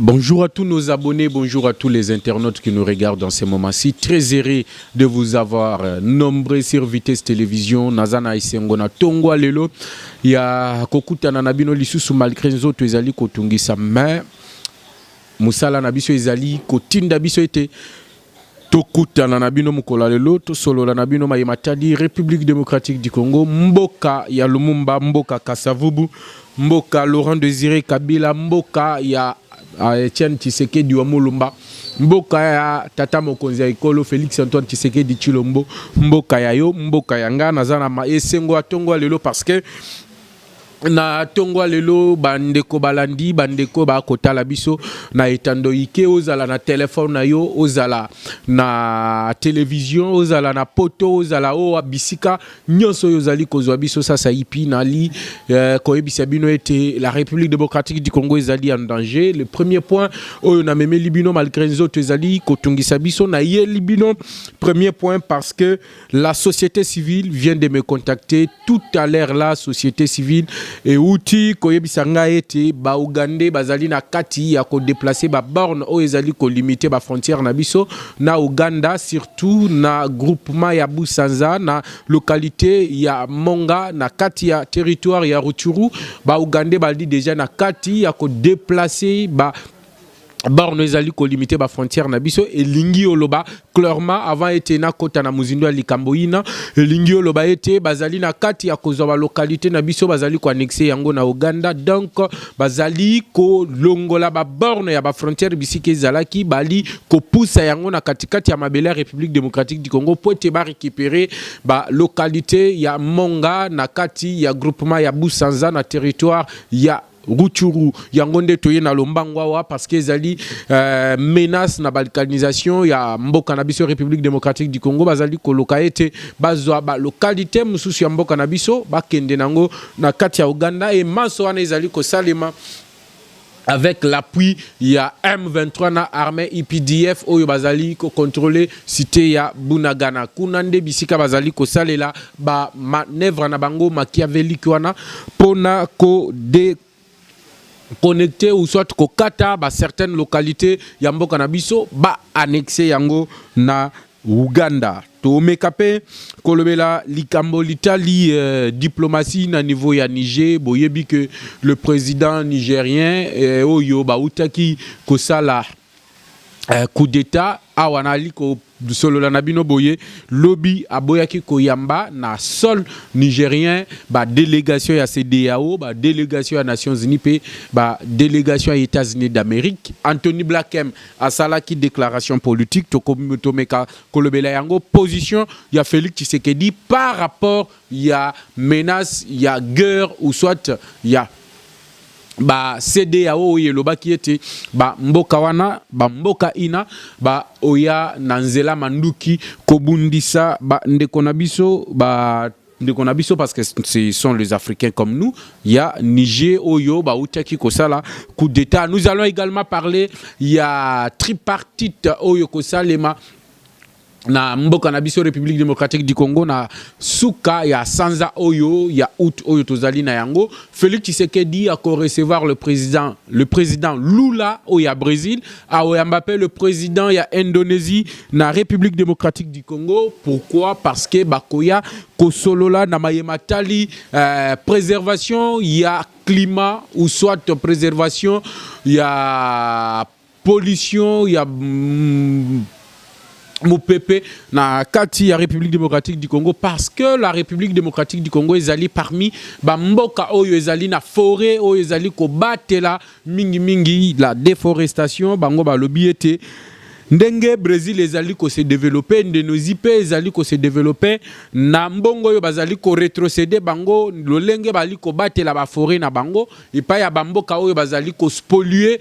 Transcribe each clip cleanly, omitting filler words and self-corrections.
Bonjour à tous nos abonnés, bonjour à tous les internautes qui nous regardent dans ces moments-ci. Très heureux de vous avoir nombreux sur Vitesse Télévision. Nazana Isengona Tongwa Lelo. Il y a Kokutana Nabino Lisusu malgré nzoto ezali kotungisa mais Musala Nabiso ezali kotinda biso ete Tokutana Nabino Mukola Lelo to solo la Nabino Mayimatadi République démocratique du Congo Mboka ya Lumumba Mboka Kasavubu Mboka Laurent Désiré Kabila Mboka ya Etienne Tshisekedi wa Mulumba Mboka ya Tata Mokonzi ya Ekolo Félix Antoine Tshisekedi Tshilombo Mboka ya yo Mboka ya nga nazana ma esengo atongo lelo parce que na tongwa lelo bandeko balandi bandeko ba kotala biso na etando ike ozala na téléphone na yo ozala na télévision ozala na poto ozala o bisika nyonso yozali kozwa biso sasa ipi na li koyebisa bino ete la République démocratique du Congo ezali en danger. Le premier point oyo na meme libino malgré nzoto ezali kotungisa biso na ye libino. Premier point parce que la société civile vient de me contacter tout à l'heure. La société civile et outi koyebisa nga ete ba Ougandais bazali na kati ya ko déplacer ba borne o ezali ko limiter ba frontière na biso na Uganda, surtout na groupement ya Busanza na localité ya Monga na kati ya territoire ya Rutshuru. Ba Ougandais baldi déjà na kati ya ko déplacer ba borne ezali ko limiter ba frontière na biso et lingi oloba clairement avant ete na kota na muzindo ya likamboina lingi oloba ete bazali na kati ya kozwa ba localité na biso bazali ko annexer yango na Uganda, donc bazali ko longola ba borne ya ba frontière bisika ezalaki bali ko poussa yango na katikati ya mabele ya République démocratique du Congo pour te ba récupérer ba localité ya Monga na kati ya groupement ya Busanza na territoire ya Rutshuru yangonde toye na lombangwa parce que ezali menace na balkanisation ya mboka na biso République démocratique du Congo bazali koloka ete bazwa ba localité mususu ya mboka na biso bakende nango na kati ya Uganda et maso wana ezali ko salema avec l'appui ya M23 na armée IPDF oyo bazali ko contrôler cité ya Bunagana kunande bisika bazali ko salela ba manœuvre na bango machiavélique wana pona ko de connecté ou soit ko kata ba certaines localités ya mboka na biso ba annexé yango na Uganda. To mekape kolobela likambo litali diplomatie na niveau ya Niger boyebi que le président nigérien oyo ba utaki ko sala coup d'état awanali ko solo la nabino boye lobby aboyaki koyamba na sol nigérien ba délégation ya CEDEAO ba délégation ya Nations Unies pe ba délégation ya États-Unis d'Amérique. Anthony Blackem a salaki déclaration politique to meka kolobela yango position ya Félix Tshisekedi par rapport ya menace ya guerre ou soit ya ba CEDEAO yeloba ki ete ba mboka wana ba mboka ina ba oya nanzela manduki kobundisa ba ndeko na biso ba ndeko na biso parce que ce sont les Africains comme nous. Il y a Niger oyo ba utaki kosala coup d'état. Nous allons également parler il y a tripartite oyo kosalema na mboka na biso République démocratique du Congo na suka ya sanza oyo ya out oyo tozali na yango. Félix Tshisekedi a recevoir le président Lula oya Brésil a Mbappé le président ya Indonésie na République démocratique du Congo. Pourquoi? Parce que bakoya kosolola na mayematali préservation ya climat ou soit préservation ya pollution ya Moupepe na kati ya République démocratique du Congo parce que la République démocratique du Congo ezali parmi ba mboka oyo ezali na forêt oyo ezali ko batela mingi la déforestation bango ba lobi ete ndenge Brésil ezali ko se développer Indonésie pe ezali ko se développer na mbongo oyo bazali ko rétrocéder bango lolenge bali ko batela ba forêt na bango epa ya ba mboka oyo bazali ko spolier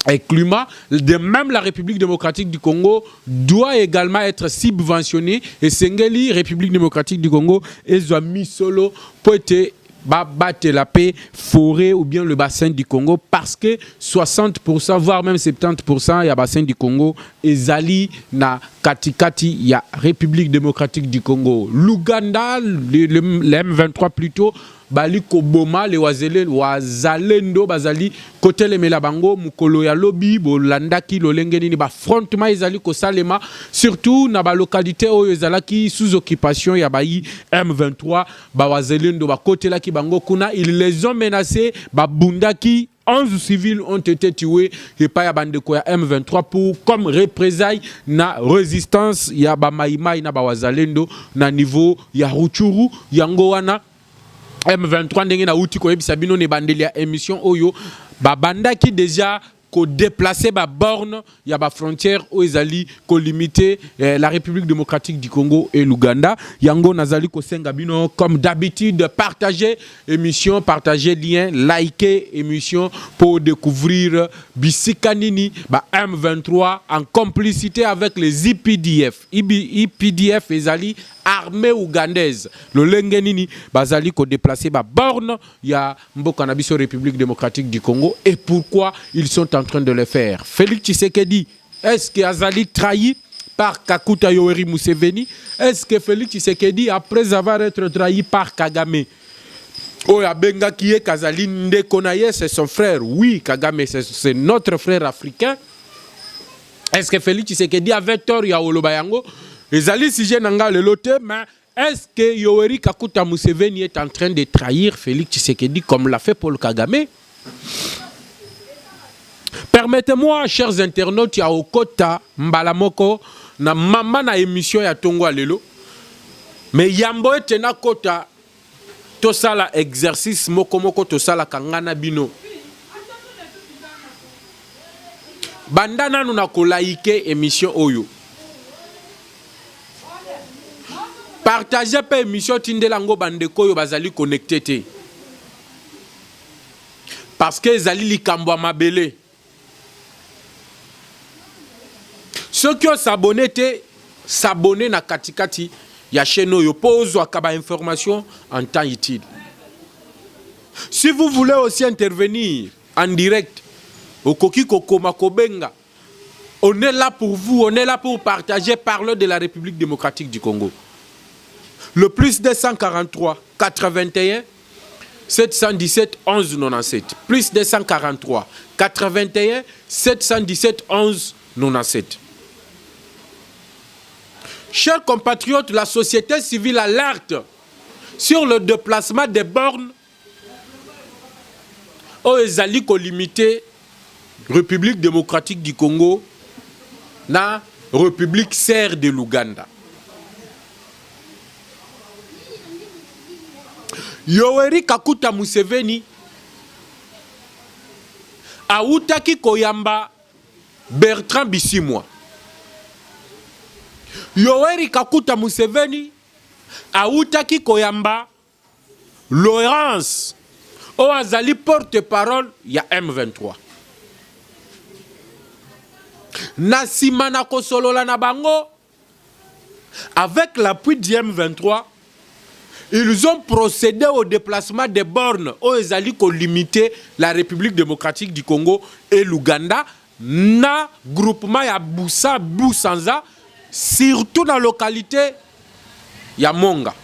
et climat. De même, la République démocratique du Congo doit également être subventionnée et Sengeli, République démocratique du Congo, ils ont mis solo pour être battre la paix forêt ou bien le bassin du Congo parce que 60% voire même 70% ya bassin du Congo ezali na katikati ya République démocratique du Congo. L'Ouganda, le M23 plutôt bali koboma le wazalendo bazali kotelemela bango mukolo ya lobi bolandaki lolenge nini ba frontema ezali kosalema surtout na ba localité oyo ezalaki sous occupation ya bayi M23 ba wazalendo ba kotelaki bango kuna ils les ont menacés ba bundaki 11 civils ont été tués et pas ya bandeko ya M23 pour comme représailles na résistance ya ba maïmaï na ba wazalendo na niveau ya Rutshuru yango wana M23 ndenge na uti ko yebisa bino ne bandeli ya émission oyo ba bandaki déjà ko déplacer ba borne ya ba frontière o ezali ko limiter la République démocratique du Congo et l'Ouganda yango nazali ko senga bino comme d'habitude partager émission partager lien liker émission pour découvrir Bisikanini ba M23 en complicité avec les IPDF IPDF ezali armée ougandaise le lengenini bazali ko déplacer ba borne ya mboka na biso République démocratique du Congo et pourquoi ils sont en train de le faire. Félix Tshisekedi, est-ce que Azali trahi par Kakuta Yoweri Museveni? Est-ce que Félix Tshisekedi, après avoir été trahi par Kagame, Oya Benga qui est Kazali Ndekonaye, c'est son frère? Oui, Kagame, c'est notre frère africain. Est-ce que Félix Tshisekedi avait tort ya Olobayango? Ezali sujet nanga le lote, mais est-ce que Yoweri Kakuta Museveni est en train de trahir Félix Tshisekedi comme l'a fait Paul Kagame? Permettez-moi, chers internautes, ya okota mbalamoko na mama na émission ya Tongo Lelo. Mais yambo etena kota tosala exercice moko tosala kangana bino. Bandana nuna kolaike émission oyo. Partagez pas émission tindelango bandeko yo bazali connecté. Parce que zali likambo mabele. Ceux qui ont s'abonner na katikati ya chaîne yo pose akaba information en temps utile. Si vous voulez aussi intervenir en direct au Koki Kokoma Kobenga, on est là pour vous, on est là pour partager, parler de la République démocratique du Congo. Le plus 243 81 717 11 97. Plus 243 81 717 11 97. Chers compatriotes, la société civile alerte sur le déplacement des bornes aux ezali ko limité République démocratique du Congo na République serre de l'Ouganda. Yoweri Kakuta Museveni autaki koyamba Bertrand Bisimwa. Yoweri Kakuta Museveni autaki koyamba Laurence Oazali porte-parole ya M23. Nasimana kosolola na bango avec l'appui du M23. Ils ont procédé au déplacement des bornes où ils allaient limiter la République démocratique du Congo et l'Ouganda na groupement ya Boussa Boussanza, surtout dans la localité ya Monga,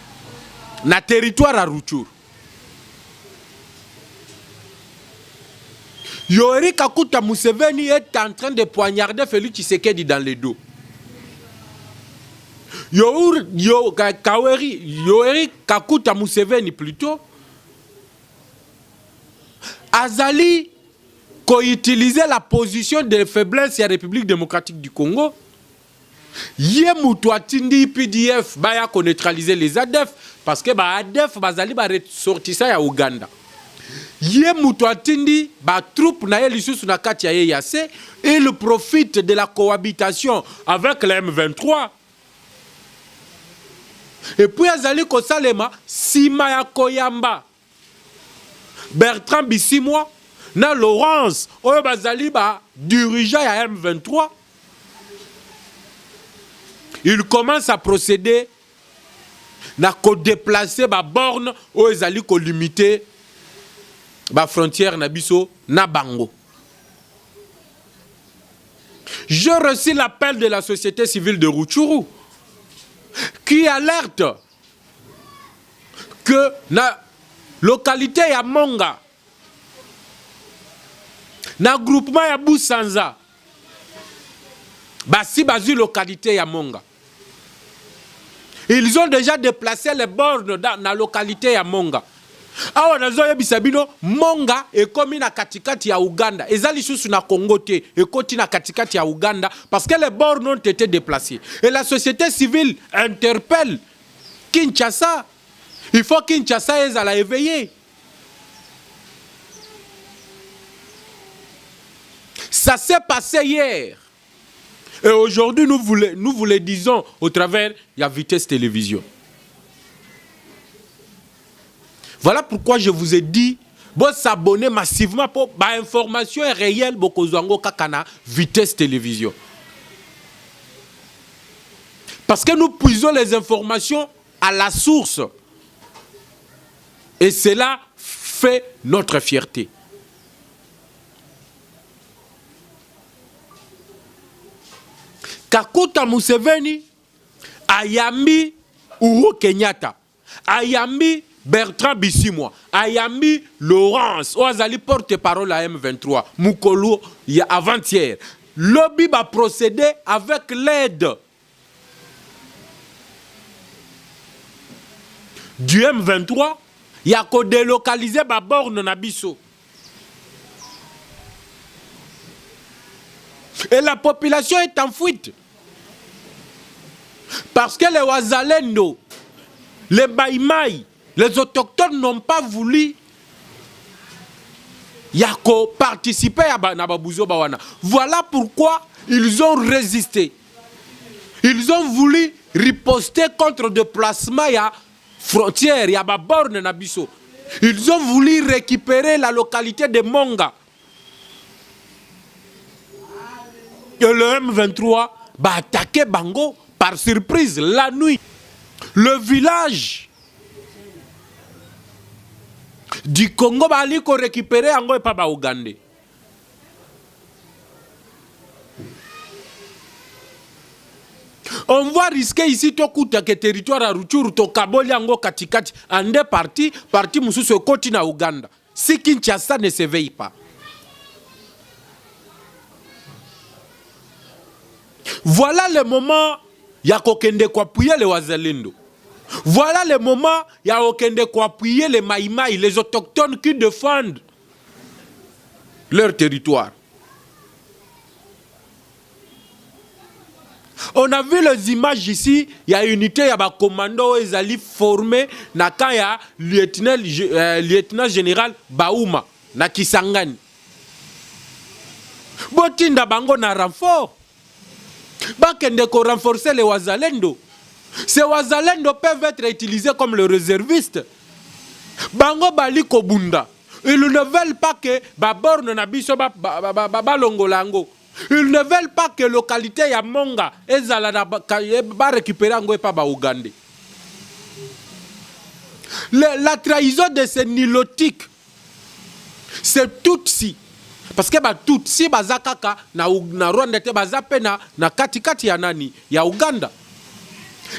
na territoire à Rutshuru. Yoweri Kakuta Museveni est en train de poignarder Félix Tshisekedi dans le dos. Yoweri Kakuta Museveni plutôt azali ko utiliser la position de faiblesse de la République démocratique du Congo. Yé mutu atindi PDF baya ko neutraliser les ADF parce que ba ADF bazali ba ressortissa ya Uganda. Yé mutu atindi ba troupe na ye lisusu na kati ya EAC, il profite de la cohabitation avec la M23. Et puis azali ko salema sima ya koyamba Bertrand Bisimwa na Laurence oyo bazali ba dirigeant ya M23. Il commence à procéder na ko déplacer ba borne oyo ezali ko limiter ba frontière na biso na bango. Je reçois l'appel de la société civile de Rutshuru qui alerte que na localité ya Monga, na groupement ya Busanza, basi bazu localité ya Monga. Ils ont déjà déplacé les bornes dans la localité ya Monga. Awa nazo yebisa bino Monga ekomi na katikati ya Uganda. Ezali susu na Congo te, ekoti na katikati ya Uganda parce que les bornes ont été déplacées. Et la société civile interpelle Kinshasa. Il faut Kinshasa ezala éveillé. Ça s'est passé hier. Et aujourd'hui, nous vous le disons au travers de la Vitesse Télévision. Voilà pourquoi je vous ai dit, bon, s'abonner massivement pour l'information réelle, Bokozwango Kakana, Vitesse Télévision. Parce que nous puisons les informations à la source. Et cela fait notre fierté. Kakuta Museveni, Ayami Uhuru Kenyatta, Ayami Bertrand Bisimwa, Ayami Laurence, Oazali porte-parole à M23, Mukolu, avant-hier. Lobby va procéder avec l'aide du M23, il y a qu'à délocaliser ma borne Nabiso. Et la population est en fuite. Parce que les Wazalendo, les Baïmaï, les autochtones n'ont pas voulu participer à Nababouzo Bawana. Voilà pourquoi ils ont résisté. Ils ont voulu riposter contre le déplacement à frontière, à Baborne Nabiso. Ils ont voulu récupérer la localité de Monga. Et le M23 va attaquer Bango par surprise la nuit. Le village du Congo va aller récupérer Ango et pas Ougandais. On va risquer ici tout que territoire à Ruchuru, to Kaboli Ango Katikati, en deux parties, partie Moussou Koti na Ouganda. Si Kinshasa ne s'éveille pas. Voilà le moment, il y a kokende ko appuyer les Wazalendo. Voilà le moment, il y a kokende ko appuyer les Maïmaï, les autochtones qui défendent leur territoire. On a vu les images ici, il y a une unité, il y a un commando, ils allaient former, il y a lieutenant général Baouma, na Kisangani. Botinda bango na renfort. Bakende ko renforcer les Wazalendo. Ces Wazalendo peuvent être utilisés comme le réserviste. Bango bali kobunda. Ils ne veulent pas que Baborne na biso balongolango. Ils ne veulent pas que localité ya Monga ezala ba récupérer ango et pas ba Ougandais. La trahison de ces nilotiques, c'est Tutsi. Parce que Tutsi bazakaka na Rwanda te bazape na katikati ya nani ya Uganda.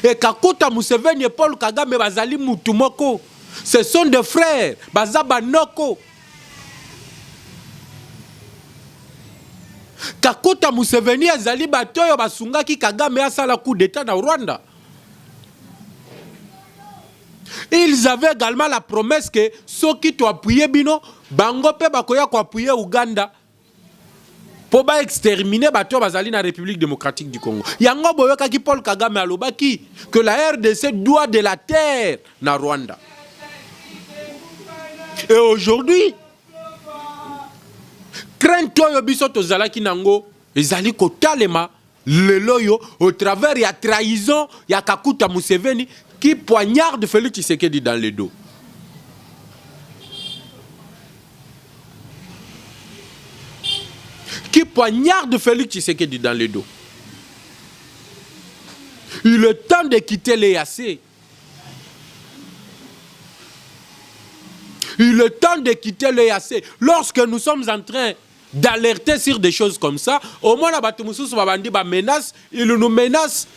Et Kakuta Museveni et Paul Kagame bazali mutumoko. Ce sont des frères bazaba noko. Kakuta Museveni azali batoyo basungaki Kagame asala coup d'état na Rwanda. Ils avaient également la promesse que ceux qui t'ont appuyé bino bango pe bakoya ko appuyer Uganda pour ba exterminer bato bazali na République démocratique du Congo. Yango boyoka ki Paul Kagame alobaki que la RDC doit de la terre na Rwanda. Et aujourd'hui, crainte oyo biso tozalaki nango ezali kotalema lelo yo au travers ya trahison ya Kakuta Museveni qui poignarde Félix Tshisekedi dans le dos. Qui poignarde Félix Tshisekedi dans le dos. Il est temps de quitter les AC. Il est temps de quitter les AC. Lorsque nous sommes en train d'alerter sur des choses comme ça, au moins la Batumoussous va dire menace, il nous menace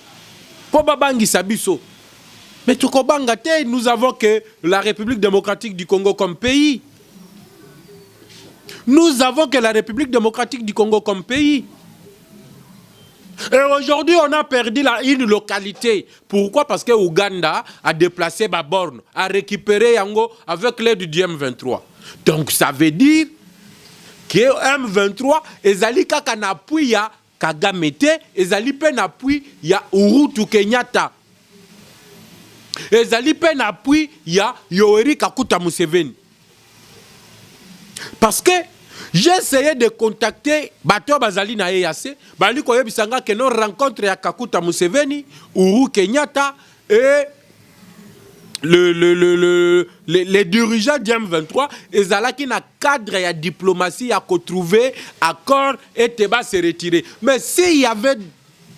pour Babangi Sabiso. Mais Tukobangate, nous avons que la République démocratique du Congo comme pays. Nous avons que la République démocratique du Congo comme pays. Et aujourd'hui, on a perdu une localité. Pourquoi? Parce que Ouganda a déplacé ma borne, a récupéré Yango avec l'aide du M23. Donc ça veut dire que M23, ezali kaka na appui ya Kagame te, ezali pe na appui ya Uhuru Kenyatta. Ezali pe na appui ya Yoweri Kaguta Museveni. Parce que j'ai essayé de contacter Bato Bazali na EAC, Bali Koyebisanga que nos rencontres ya Kaguta Museveni, Uhuru Kenyatta et les dirigeants du M23, ils allaient qui na cadre ya diplomatie à trouver accord et Teba se retirer. Mais s'il y avait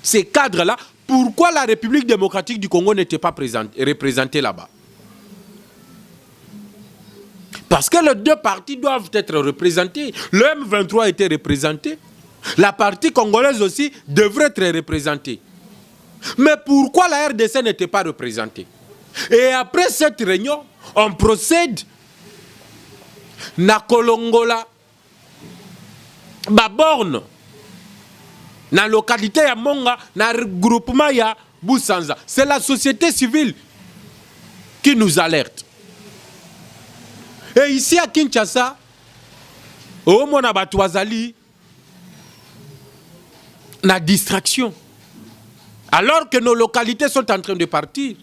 ces cadres-là, pourquoi la République démocratique du Congo n'était pas représentée là-bas? Parce que les deux parties doivent être représentées. Le M23 a été représenté. La partie congolaise aussi devrait être représentée. Mais pourquoi la RDC n'était pas représentée? Et après cette réunion, on procède na Kolongola, Baborne, na localité ya Monga, na regroupement ya Boussanza. C'est la société civile qui nous alerte. Et ici à Kinshasa, au mona batouazali, na distraction. Alors que nos localités sont en train de partir.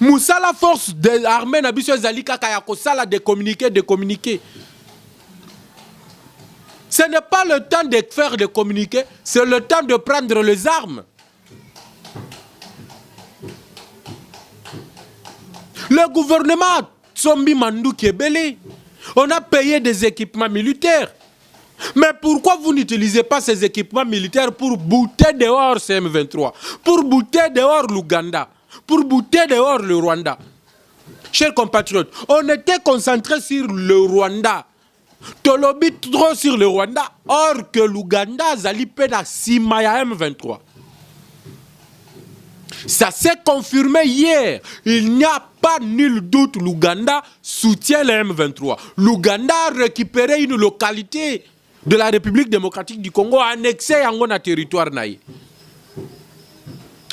Moussa, la force de l'armée n'a pas Zalika Kayakosala de communiquer. Ce n'est pas le temps de faire de communiquer, c'est le temps de prendre les armes. Le gouvernement Tsombi Mandou Kebele, on a payé des équipements militaires. Mais pourquoi vous n'utilisez pas ces équipements militaires pour bouter dehors CM23, pour bouter dehors l'Ouganda, pour bouter dehors le Rwanda? Chers compatriotes, on était concentré sur le Rwanda. Tolobi trop sur le Rwanda, or que l'Ouganda zali pena simaya M23. Ça s'est confirmé hier. Il n'y a pas nul doute, l'Ouganda soutient le M23. L'Ouganda a récupéré une localité de la République démocratique du Congo, annexée à un territoire naï.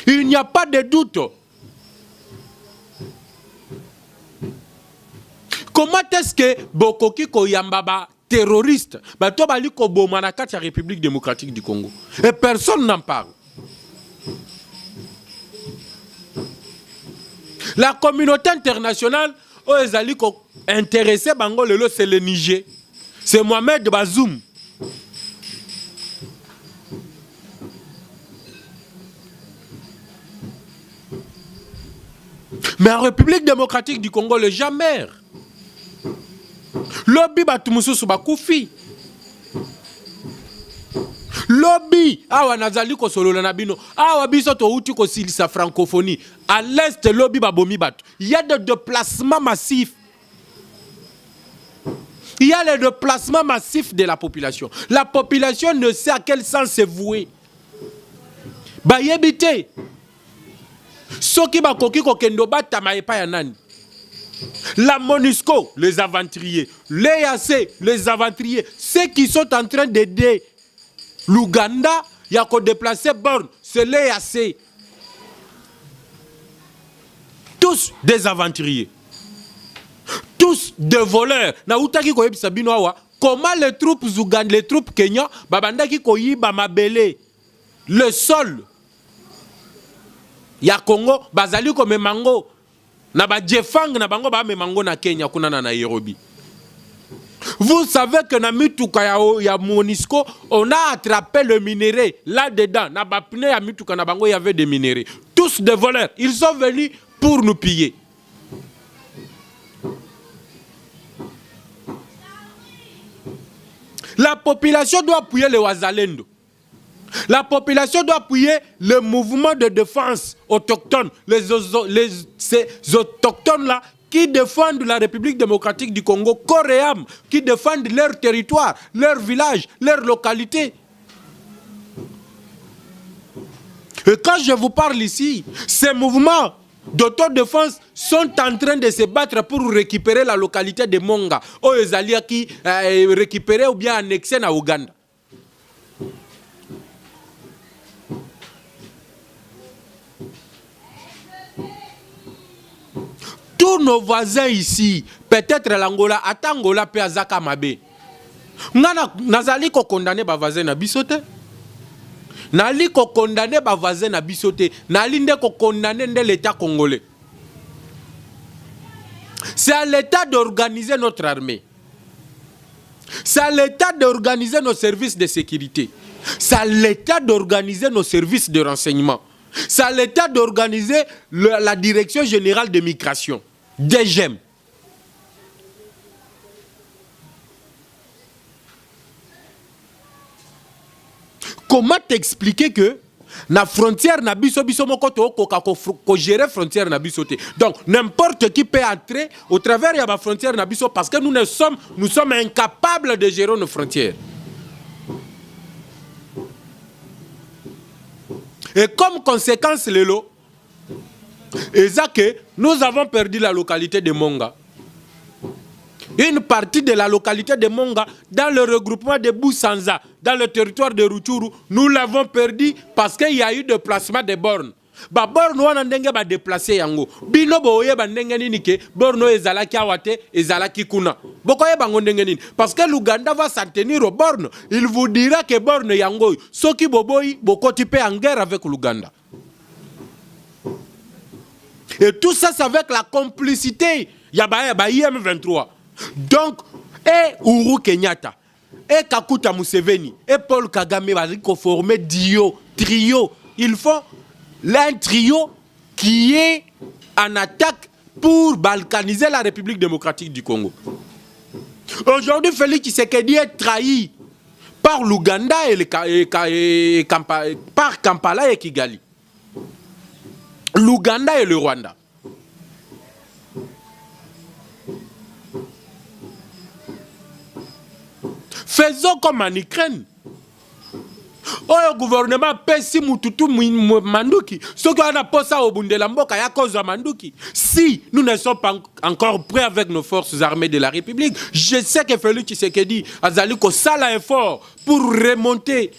Il n'y a pas de doute. Comment est-ce que Bokoki Koyambaba, terroriste, Batobali Kobomanaka, la République démocratique du Congo, et personne n'en parle? La communauté internationale, intéressée, c'est le Niger. C'est Mohamed Bazoum. Mais en République démocratique du Congo, le jamais. Lobby Batumusu Subakoufi. Lobby, awa nazali ko solo na bino, awa biso to uti ko silisa francophonie. À l'est, lobby babomi bat. Il y a des déplacements massifs. Il y a les déplacements massifs de la population. La population ne sait à quel sens se vouer. Ba yebite. Soki ba koki ko kendo bata maepa ya nani. La MONUSCO, les aventuriers. L'EAC, les aventuriers. Ceux qui sont en train d'aider l'Ouganda, il y a qu'à déplacer borne, c'est l'EAC. Tous des aventuriers. Tous des voleurs. Comment les troupes ougandaises, les troupes kenyans, babandaki koyiba mabele, le sol. Ya Congo, bazali ko memango. Na ba jefang na bango ba memango na Kenya kuna na Nairobi. Vous savez que dans Mituka ya MONUSCO, on a attrapé le minerai. Là-dedans, dans Bapne ya Mituka na bango, il y avait des minéraux. Tous des voleurs. Ils sont venus pour nous piller. La population doit appuyer les Wazalendo. La population doit appuyer le mouvement de défense autochtone. Ces autochtones-là qui défendent la République démocratique du Congo, corps et âme, qui défendent leur territoire, leur village, leur localité. Et quand je vous parle ici, ces mouvements d'autodéfense sont en train de se battre pour récupérer la localité de Monga, où ils allaient qui récupérer ou bien annexer na Ouganda. Tous nos voisins ici, peut-être l'Angola, attends Angola pe azaka mabe. Ngana nazali ko condamner ba voisin na bisote. Nali ko condamner ba voisin na bisote. Nali nde ko condamner nde l'État congolais. C'est à l'État d'organiser notre armée. C'est à l'État d'organiser nos services de sécurité. C'est à l'État d'organiser nos services de renseignement. C'est à l'État d'organiser la Direction Générale de Migration. DGM. Comment t'expliquer que la frontière n'a biso biso moko to ko gérer frontière n'a biso te. Donc n'importe qui peut entrer au travers de la frontière n'a biso parce que nous sommes incapables de gérer nos frontières. Et comme conséquence lelo que nous avons perdu la localité de Monga. Une partie de la localité de Monga dans le regroupement de Boussanza, dans le territoire de Rutshuru, nous l'avons perdu parce qu'il y a eu déplacement de bornes. Ba borne wana ndenge ba déplacer yango. Bino boye ba ndenge nini ke borno ezalaki awate ezalaki kuna. Bokoye bango ndenge nini parce que l'Ouganda va s'en tenir aux bornes. Il vous dira que borne yango soki boboyi bokoti pe en guerre avec l'Ouganda. Et tout ça, c'est avec la complicité. Yaba IM23. Donc, et Uhuru Kenyatta, et Kakuta Museveni, et Paul Kagame, ils former trio. Ils font un trio qui est en attaque pour balkaniser la République démocratique du Congo. Aujourd'hui, Félix Tshisekedi est trahi par l'Ouganda par Kampala et Kigali. L'Ouganda et le Rwanda. Faisons comme en Ukraine. Le gouvernement pèse Mututu Manduki. Ce qu'on a posé au Bundelamboka, il y a cause de Manduki. Si nous ne sommes pas encore prêts avec nos forces armées de la République, je sais que Félix Tshisekedi a dit que ça a un effort pour remonter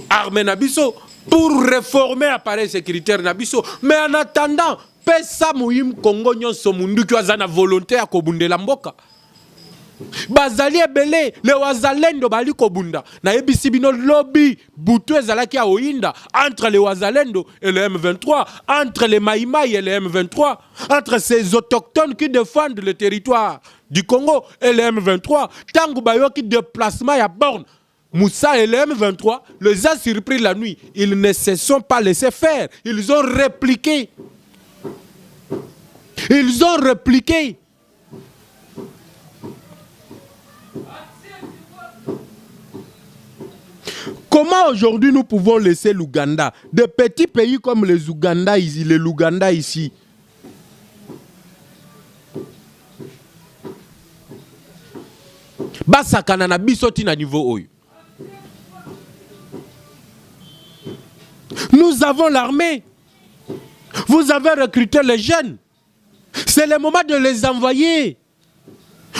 armée Nabiso, pour réformer l'appareil sécuritaire Nabiso. Mais en attendant, pesa Mouim Congo Nyonso Munduki a volonté à Kobundelamboka. Bazali ebele le wazalendo bali kobunda na ebisi bino lobby butu ezalaki a oinda entre les wazalendo et le M23, entre les Maïmaï et le M23, entre ces autochtones qui défendent le territoire du Congo et le M23. Tango bayoki déplacement ya borne Moussa et le M23 les a surpris la nuit. Ils ne se sont pas laissés faire. Ils ont répliqué. Ils ont répliqué. Comment aujourd'hui nous pouvons laisser l'Ouganda, des petits pays comme les Ouganda ici, les Luganda ici, basakana na bisoti na niveau oyo. Nous avons l'armée. Vous avez recruté les jeunes. C'est le moment de les envoyer.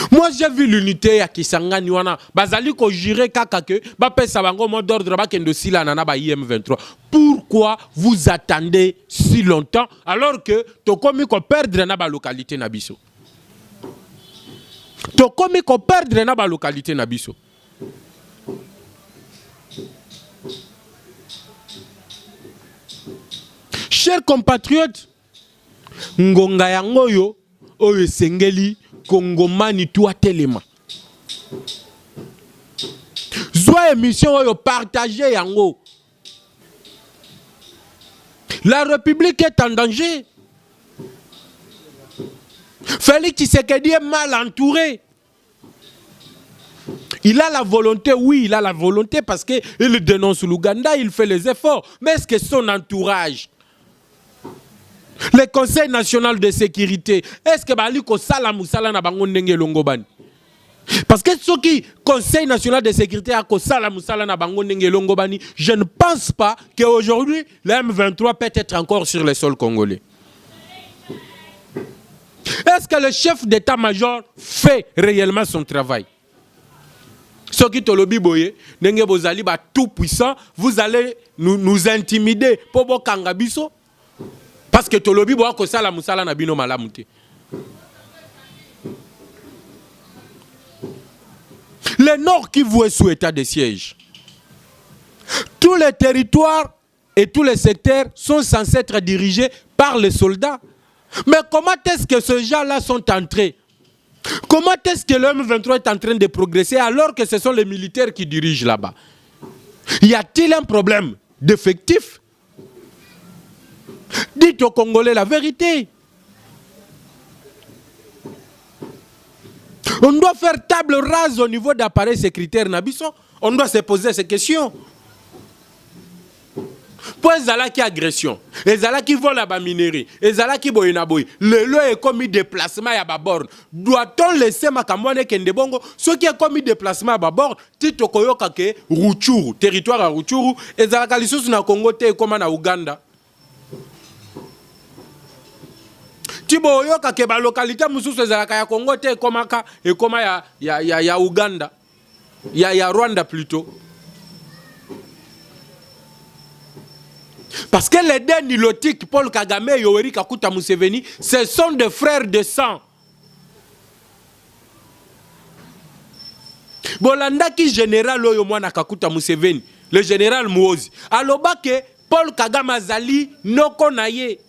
Moi j'ai vu l'unité ya Kisangani wana bazali ko jure kaka ke ba pesa bango mot d'ordre ba kendo sila na ba IM23. Pourquoi vous attendez si longtemps alors que to komi ko perdre na ba localité na biso? To komi ko perdre na ba localité na biso. Chers compatriotes, ngonga yango yo oyo sengeli Congomani toi telema. Zwa émission oyo partager yango. La République est en danger. Félix Tshisekedi est mal entouré. Il a la volonté, oui, il a la volonté parce qu'il dénonce l'Ouganda, il fait les efforts. Mais est-ce que son entourage, le Conseil national de sécurité, est-ce que Bali ko sala musala na bango ndenge longo bani? Parce que ce qui Conseil national de sécurité a kosala musala na bango ndenge longo bani, je ne pense pas qu'aujourd'hui le M23 peut être encore sur le sol congolais. Est-ce que le chef d'état-major fait réellement son travail? Ce qui te lobi boye, ndenge bozali ba tout puissant, vous allez nous intimider pour bo kangabiso parce que to lobi boa kosala musala na bino malamu te. Le Nord Kivu est sous état de siège. Tous les territoires et tous les secteurs sont censés être dirigés par les soldats. Mais comment est-ce que ces gens-là sont entrés? Comment est-ce que le M23 est en train de progresser alors que ce sont les militaires qui dirigent là-bas? Y a-t-il un problème d'effectifs? Dites aux Congolais la vérité. On doit faire table rase au niveau d'appareils sécuritaires Nabiso. On doit se poser ces questions. Pour les qui agression, les qui volent la minerie, les qui boyenaboy, le lot est commis déplacement à babord. Doit-on laisser Makamwane Kendebongo, ceux qui ont commis déplacement à babord, Tito Koyoka ke Ruchuru, territoire à Ruchuru, et Zalakalisus na Congo te comme na Uganda. Tibo yoka ke ba localité mususu ezalaka ya Congo te komaka et koma ya Uganda. Ya Rwanda plutôt. Parce que les deux nilotiques, Paul Kagame et Yoweri Kaguta Museveni, ce sont des frères de sang. Bolanda qui général Oyo Mwana Kaguta Museveni, le général Muozi. Aloba ke Paul Kagame azali noko naye.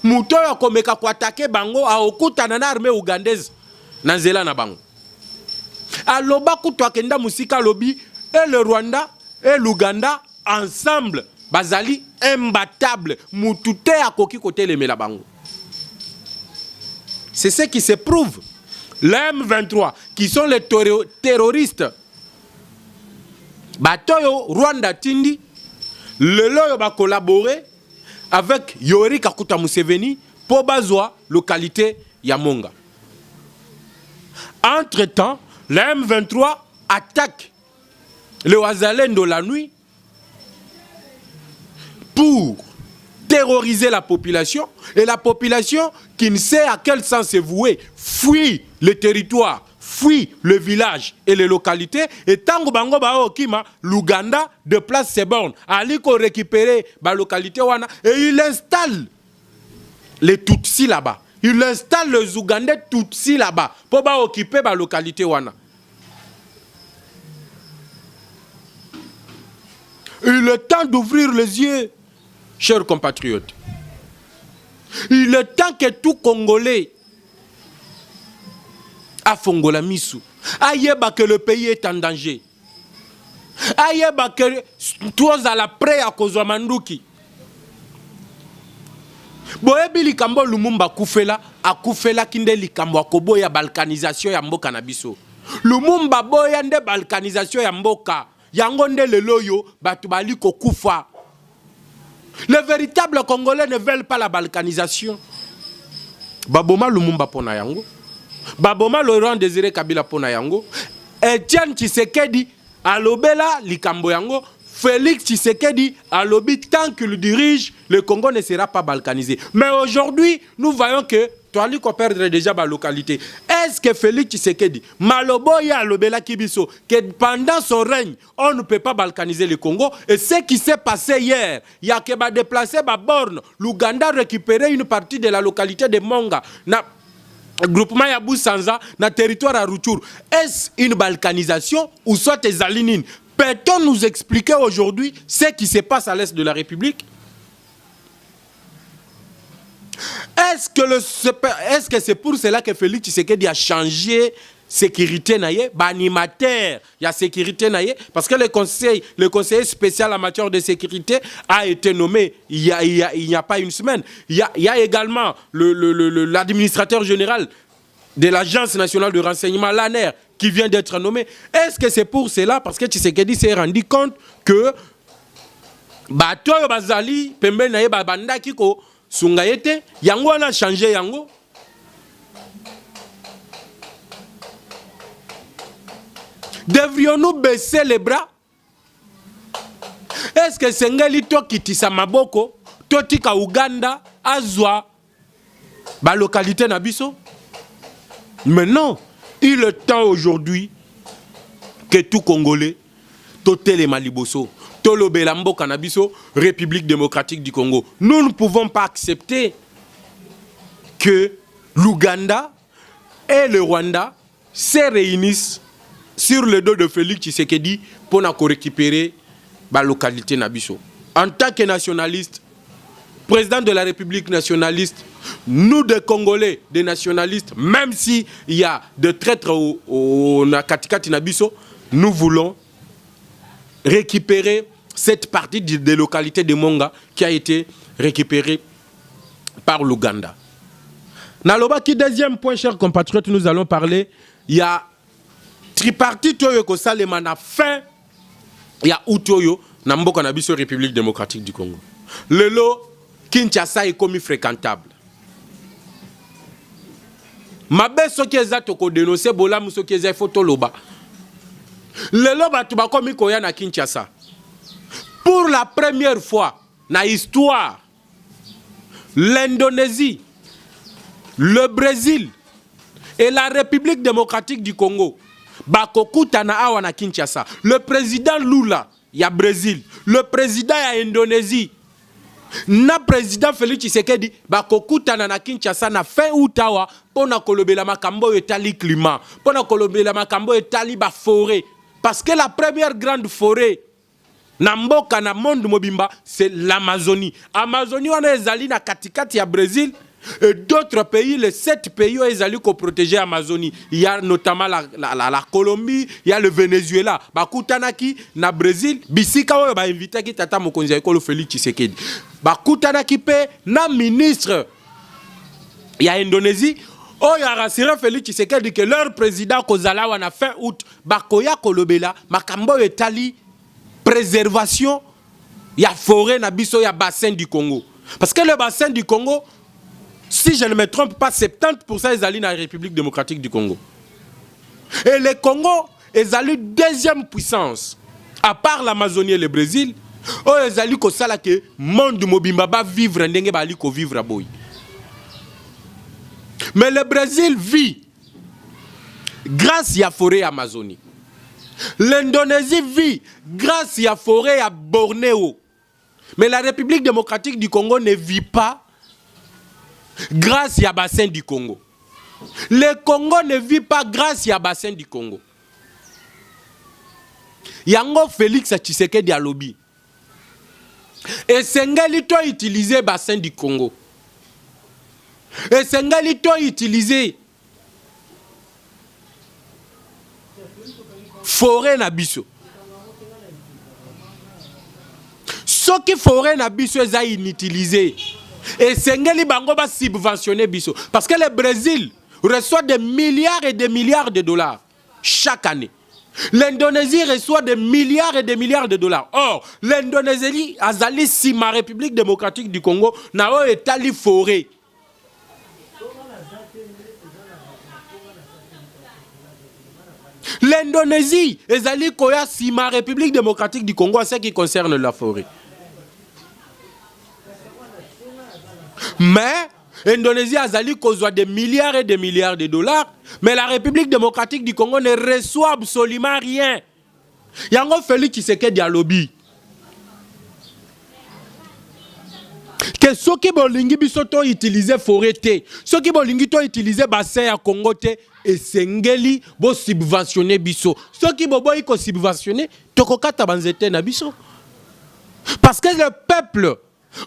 Muto yo komeka kwa attaquer bango a okuta na armée ougandaise na nzela na bango. Aloba kutwa kenda musika lobi et le Rwanda et l'Ouganda ensemble bazali imbattable mutute akoki kote le mela bango. C'est ce qui se prouve. Les M23 qui sont les terroristes batoyo Rwanda tindi le loyo ba collaborer avec Yoweri Kaguta Museveni pour bazwa localité Yamonga. Entre-temps, le M23 attaque le Wazalendo la nuit pour terroriser la population, et la population qui ne sait à quel sens se vouer fuit le territoire, fuit le village et les localités, et tango bango ba okima l'Ouganda de place ses bornes aliko récupérer ba localité wana et il installe les Tutsis là-bas, il installe les Ougandais Tutsis là-bas pour ba occuper ba localité wana. Il est temps d'ouvrir les yeux, chers compatriotes. Il est temps que tout Congolais a fongola misu. Ayeba que le pays est en danger. Ayeba que tous à la près à cause de Manduki. Boyebi likambo Lumumba kufela, akufela kinde likambo akobo ya balkanisation ya mboka na biso. Lumumba boya nde balkanisation ya mboka. Yango nde leloyo batu bali kokufa. Les véritables Congolais ne veulent pas la balkanisation. Baboma Lumumba pona yango. Baboma Laurent Désiré Kabila pona yango. Etienne Tshisekedi alobela likambo yango. Félix Tshisekedi alobi tant qu'il dirige, le Congo ne sera pas balkanisé. Mais aujourd'hui, nous voyons que Toali ko perdre déjà la localité. Est-ce que Félix Tshisekedi, Maloboya alobela kibiso, que pendant son règne, on ne peut pas balkaniser le Congo? Et ce qui s'est passé hier, il y a que ba déplacer ba borne, l'Ouganda récupérer une partie de la localité de Monga. Na groupement Yabou Sanza, na territoire à Rutshuru. Est-ce une balkanisation ou soit des alinines? Peut-on nous expliquer aujourd'hui ce qui se passe à l'est de la République? Est-ce que c'est pour cela que Félix Tshisekedi a changé sécurité naïe, animateur, il y a sécurité naïe, parce que le conseiller spécial en matière de sécurité a été nommé il n'y a pas une semaine. Il y a également l'administrateur général de l'Agence nationale de renseignement, l'ANER, qui vient d'être nommé. Est-ce que c'est pour cela? Parce que Tshisekedi s'est rendu compte que Batoyo Bazali, Pembe naïe, Babanda Kiko, Sungayete, yango a changé yango. Devrions-nous baisser les bras? Est-ce que Sengeli to kitisa maboko, to tika Uganda, azwa, ba localité na biso? Mais non, il est temps aujourd'hui que tout Congolais, to tele maliboso, to lobelambo kanabiso, République démocratique du Congo. Nous ne pouvons pas accepter que l'Ouganda et le Rwanda se réunissent sur le dos de Félix Tshisekedi pour récupérer la localité Nabiso. En tant que nationaliste, président de la République nationaliste, nous des Congolais, des nationalistes, même s'il y a de traîtres au Nakatikati Nabiso, nous voulons récupérer cette partie des localités de Monga qui a été récupérée par l'Ouganda. Naloba qui deuxième point, chers compatriotes, nous allons parler. Il y a tripartite oyo ko salema na fin ya utoyo na mboka na biso République démocratique du Congo. Lelo Kinshasa est comme fréquentable. Mabe soki eza toko dénoncer bola musoki eza photo loba. Lelo batu ba komi koya na Kinshasa. Pour la première fois na histoire, l'Indonésie, le Brésil et la République démocratique du Congo bakokutana awa na Kinshasa. Le président Lula ya Brésil, le président ya Indonésie, na président Félix Tshisekedi bakokutana na Kinshasa na fin utawa pona kolobela makambo etali climat, pona kolobela makambo etali ba forêt, parce que la première grande forêt na mboka na monde mobimba c'est l'Amazonie. Amazonie wana ezali na katikati ya Brésil. Et d'autres pays, les 7 pays où ils allaient protéger l'Amazonie. Il y a notamment la Colombie, il y a le Venezuela. Bakutanaki, na Brésil, Bisika, on va inviter qui tata mokonzi ekolo Félix Tshisekedi. Bakutanaki pe, na ministre, il y a Indonésie. Oh, il y a rassuré Félix Tshisekedi que leur président Kozala wana fin août, bakoya kolobela, makambo etali, préservation, il y a forêt na biso, il y a bassin du Congo. Parce que le bassin du Congo, si je ne me trompe pas, 70% est allé dans la République démocratique du Congo. Et le Congo est allé deuxième puissance. À part l'Amazonie et le Brésil, oh, est allé que ça là que monde mobimba va vivre ndenge ba liko vivre à boy. Mais le Brésil vit grâce à la forêt Amazonie. L'Indonésie vit grâce à la forêt à Bornéo. Mais la République démocratique du Congo ne vit pas grâce à bassin du Congo. Le Congo ne vit pas grâce à bassin du Congo. Yango Félix Tshisekedi a lobby. Et Sengali to utiliser bassin du Congo. Et Sengali to utiliser forêt na biso. Ce qui forêt na biso est inutilisé. Et Sengeli Bango va subventionner Bisso. Parce que le Brésil reçoit des milliards et des milliards de dollars chaque année. L'Indonésie reçoit des milliards et des milliards de dollars. Or, l'Indonésie a zali si ma République démocratique du Congo n'a pas étalé forêt. L'Indonésie est allée koya si ma République démocratique du Congo en ce qui concerne la forêt. Mais l'Indonésie a reçu des milliards et des milliards de dollars, mais la République démocratique du Congo ne reçoit absolument rien. Yango Félix Tshisekedi a lobby. Que ceux qui bolingi biso to utiliser forêt te, ceux qui bolingi to utiliser bassin à Congo te, et sengeli bo subventionner biso. Ceux qui boboy ko subventionner, tokokata banzete na biso. Parce que le peuple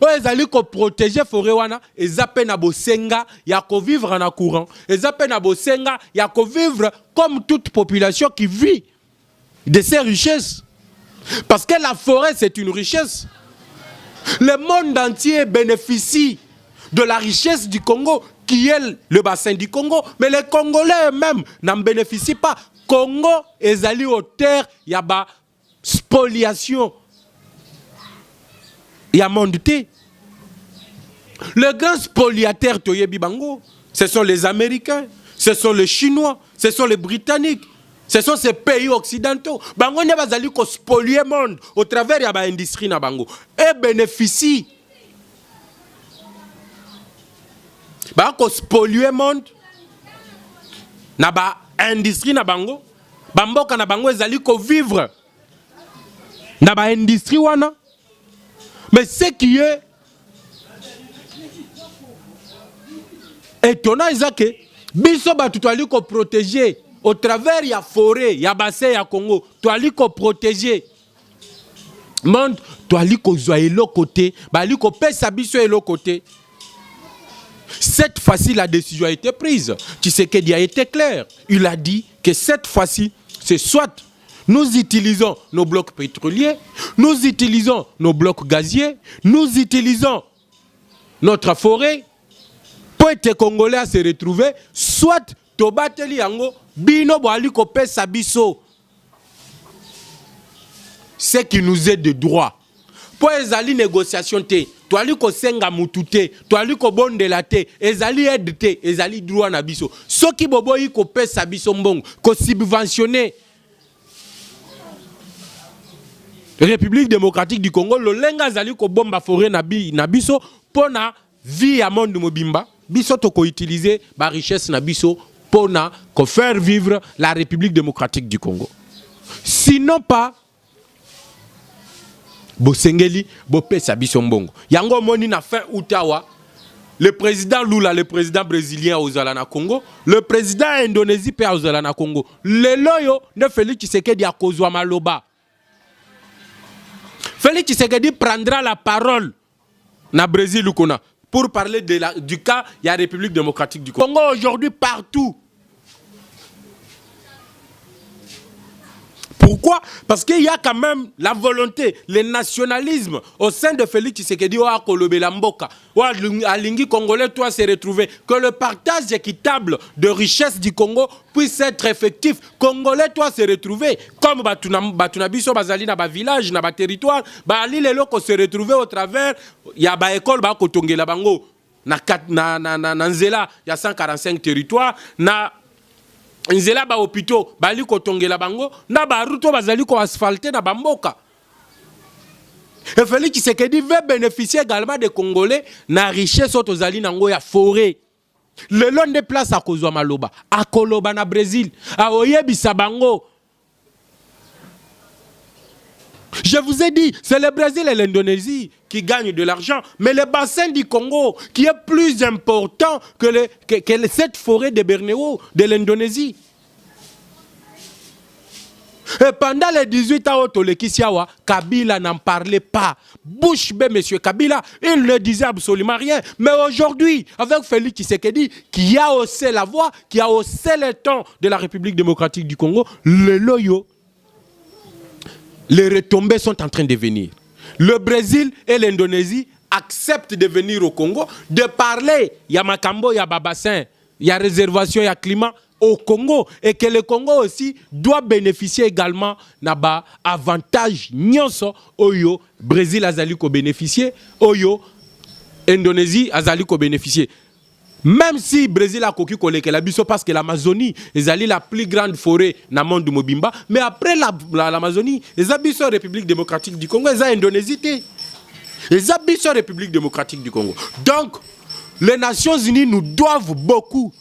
ils allaient protéger forêt wana, ils appellent na bosenga, ya ko vivre en courant. Ils appellent na bosenga, ya ko vivre comme toute population qui vit de ces richesses. Parce que la forêt c'est une richesse. Le monde entier bénéficie de la richesse du Congo qui est le bassin du Congo, mais les Congolais eux-mêmes n'en bénéficient pas. Congo ils allaient aux terres, ya ba spoliation. Il y a monde té. Le grand spoliateur Toyebi Bango, ce sont les Américains, ce sont les Chinois, ce sont les Britanniques, Ce sont ces pays occidentaux. Bango ne bazali ko spolier le monde au travers de l'industrie na bango. Et bénéficie. Bango spolier le monde. Na ba industrie na bango. Bamboka na bango ezali ko vivre. Na ba industrie wana. Mais ce qui est étonnant, c'est que biso ba tout ali ko protéger au travers ya forêt, ya bassin ya Congo, tu ali ko protéger. Monde, tu ali ko zoyelo côté, ba ali ko pesa biso elo côté. Cette fois-ci, la décision a été prise. Tshisekedi a été clair. Il a dit que cette fois-ci, c'est soit nous utilisons nos blocs pétroliers, nous utilisons nos blocs gaziers, nous utilisons notre forêt pour être Congolais à se retrouver, soit tobateli yango bino boali ko pesa biso. Ce qui nous est de droit. Pour ezali négociation te, toali ko senga mutu te, toali ko bondela te, ezali aide te, ezali droit na biso. Soki boboyi ko pesa biso mbongo, ko subventionner République démocratique du Congo, le lenga zali ko bomba forêt na biso pona vie ya monde mobimba, biso to ko utiliser ba richesse na biso pona ko faire vivre la République démocratique du Congo. Sinon pas Bosengeli bopesa biso mbongo. Yango moni na fin utawa le président Lula, le président brésilien aux na Congo, le président Indonésie pe aux na Congo. Le loyo de Félix Tshisekedi a kozwa maloba. Félix Tshisekedi prendra la parole na Brésil ou Kona pour parler du cas de la République démocratique du Congo. Aujourd'hui partout. Pourquoi? Parce qu'il y a quand même la volonté, le nationalisme au sein de Félix Tshisekedi ou à Kolobela Mboka, ou à Lingi Congolais, toi, se retrouver. Que le partage équitable de richesses du Congo puisse être effectif. Congolais, toi, se retrouver. Comme Batunabiso, Bazali, na ba village, na ba territoire, Bali, les locaux se retrouver au travers, il y a ba école, ba Kotonge la Bango, na Nzela, il y a 145 territoires, na Nzela ba hôpitaux bali ko tongela bango na ba ruto bazali ko asphalter na bamboka. Et Félix Tshisekedi veut bénéficier également des Congolais na richesse otozali nango ya forêt. Le long des places à kozwa maloba, à Koloba na Brésil, à oyebisa bango. Je vous ai dit, c'est le Brésil et l'Indonésie qui gagnent de l'argent, mais le bassin du Congo qui est plus important que cette forêt de Bornéo de l'Indonésie. Et pendant les 18 ans, Kabila n'en parlait pas. Bouche bée, monsieur Kabila, il ne disait absolument rien. Mais aujourd'hui, avec Félix Tshisekedi, qui a haussé la voix, qui a haussé le ton de la République démocratique du Congo, le loyo, les retombées sont en train de venir. Le Brésil et l'Indonésie acceptent de venir au Congo, de parler. Il y a Makambo, il y a Babassin, il y a réservation, il y a climat au Congo. Et que le Congo aussi doit bénéficier également d'un avantage. Nyonso, Oyo, Brésil azali ko bénéficier, Oyo, Indonésie azali ko bénéficier. Même si le Brésil a coquille collé la biso parce que l'Amazonie est la plus grande forêt dans le monde du Mobimba, mais après l'Amazonie, les abisso République démocratique du Congo, les Indonésie, les abisso République démocratique du Congo. Donc, les Nations Unies nous doivent beaucoup.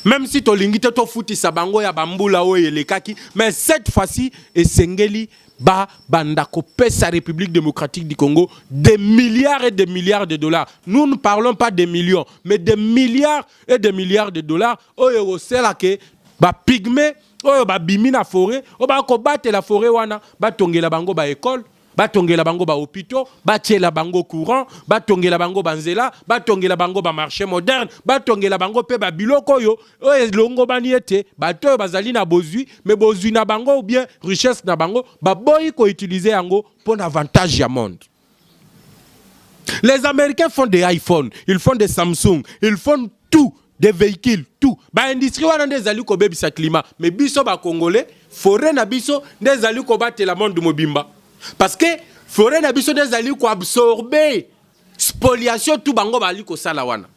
Même si tolingi to futi sabango ya bambula oye le kaki, mais cette fois-ci, et Sengeli bandako pesa République démocratique du Congo des milliards et des milliards de dollars. Nous ne parlons pas des millions, mais des milliards et des milliards de dollars. Oyo sela ke ba pygmé, oyo ba bimi na forêt, o ba ko battre la forêt wana, ba tongela bango ba école, ba tongela bango ba hôpitaux, ba tiela bango courant, ba tongela bango banzela, ba tongela bango ba marché moderne, ba tongela bango pe ba biloko yo, oyo longo bani ete, ba to bazali na bozui, mais bozui na bango ou bien richesse na bango, ba boyi ko utiliser yango pour avantage ya monde. Les Américains font des iPhones, ils font des Samsung, ils font tout, des véhicules, tout. Ba industrie wana ndezali ko bebisa climat, mais biso ba Congolais, forêt na biso ndezali ko battre la monde du mobimba. Parce que forêt na biso des ali ko absorber spoliation tout bango bali ko sala wana.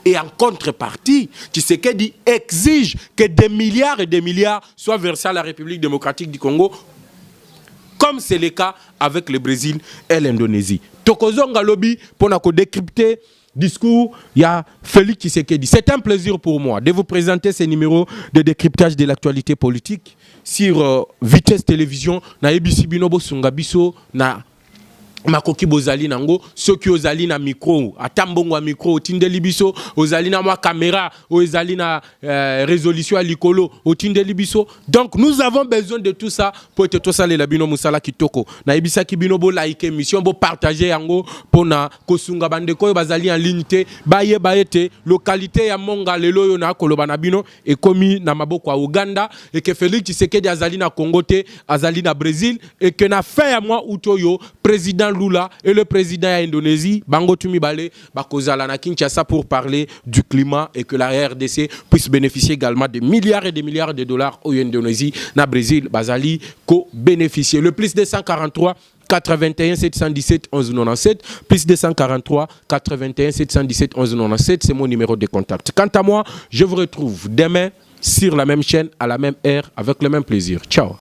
Et en contrepartie, Tshisekedi exige que des milliards et des milliards soient versés à la République démocratique du Congo, comme c'est le cas avec le Brésil et l'Indonésie. Tokozonga lobby pour nous décrypter discours, il y a Félix Tshisekedi. C'est un plaisir pour moi de vous présenter ce numéro de décryptage de l'actualité politique sur Vitesse Télévision, na ABC Binobo Sungabiso, na makoki bozali nango soki ozali na micro atambongo micro otindeli biso ozali na ma caméra ozali na résolution à likolo otindeli biso. Donc nous avons besoin de tout ça pour être tosale la bino musala kitoko na ebisa ki bino bo like émission bo partager yango pona kosunga bandeko bazali en ligne te baye baete localité ya monga lelo yo na koloba na bino et komi na maboko ya Uganda et que Félix Tshisekedi azali na Congo te azali na Brésil et que na fait ya moi utoyo président Lula et le président d'Indonésie, Bango Tumibale, Bakozala na Kinshasa pour parler du climat et que la RDC puisse bénéficier également de milliards et des milliards de dollars au Indonésie, na Brésil, Bazali, co-bénéficier. Le plus 243 81 717 11 97, plus 243 81 717 11 97, c'est mon numéro de contact. Quant à moi, je vous retrouve demain sur la même chaîne, à la même heure, avec le même plaisir. Ciao.